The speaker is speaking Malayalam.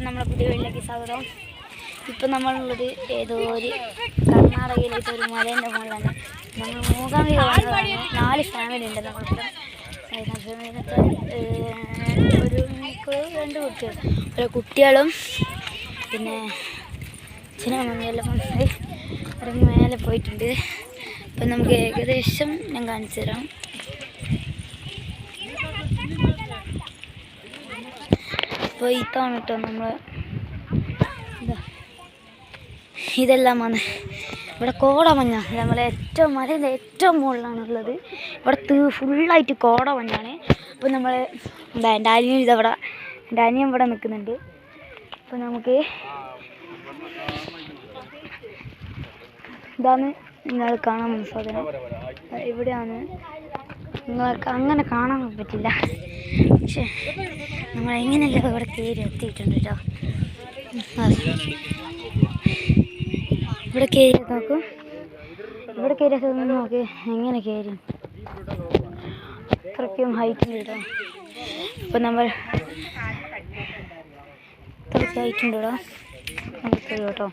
എല്ലാവർക്കും നമ്മുടെ പുതിയ വീട്ടിലേക്ക് സ്വാഗതം. ഇപ്പം നമ്മളുള്ളത് ഏതോ ഒരു കർണാടകയിലേക്ക് ഒരു മലേൻ്റെ മുകളിലാണ്. നമ്മൾ മൂകാംബിക വന്നതാണ്. 4 ഫാമിലി ഉണ്ട് നമ്മളിപ്പം. ഒരു 2 കുട്ടികൾ, ഒരു കുട്ടികളും പിന്നെ അച്ഛനും അമ്മയെല്ലാം ഇറങ്ങി മേലെ പോയിട്ടുണ്ട്. അപ്പം നമുക്ക് ഏകദേശം ഞാൻ കാണിച്ചു തരാം. അപ്പോൾ ഇതാണ് കേട്ടോ നമ്മൾ ഇതെല്ലാം വന്ന് ഇവിടെ കോടമഞ്ഞ നമ്മളെ മലയിലെ ഏറ്റവും മുകളിലാണുള്ളത്. ഇവിടെ ഫുള്ളായിട്ട് കോടമഞ്ഞാണ്. അപ്പോൾ നമ്മൾ എൻ്റെ അനിയൻ എൻ്റെ അനിയൻ ഇവിടെ നിൽക്കുന്നുണ്ട്. അപ്പോൾ നമുക്ക് ഇതാണ് നിങ്ങൾ കാണാൻ വന്ന സാധനം. ഇവിടെയാണ്. നിങ്ങൾക്ക് അങ്ങനെ കാണാൻ പറ്റില്ല, പക്ഷേ നമ്മളെങ്ങനെയല്ല ഇവിടെ കയറി എത്തിയിട്ടുണ്ട് കേട്ടോ. ഇവിടെ കയറി നോക്കും, ഇവിടെ കയറി നോക്ക് എങ്ങനെ കയറി അത്രയ്ക്കും ഹൈറ്റിൽ കേട്ടോ. ഇപ്പം നമ്മൾ ഇത്രയ്ക്ക് ഹൈറ്റുണ്ട് കേട്ടോ. നമുക്ക് കേട്ടോ.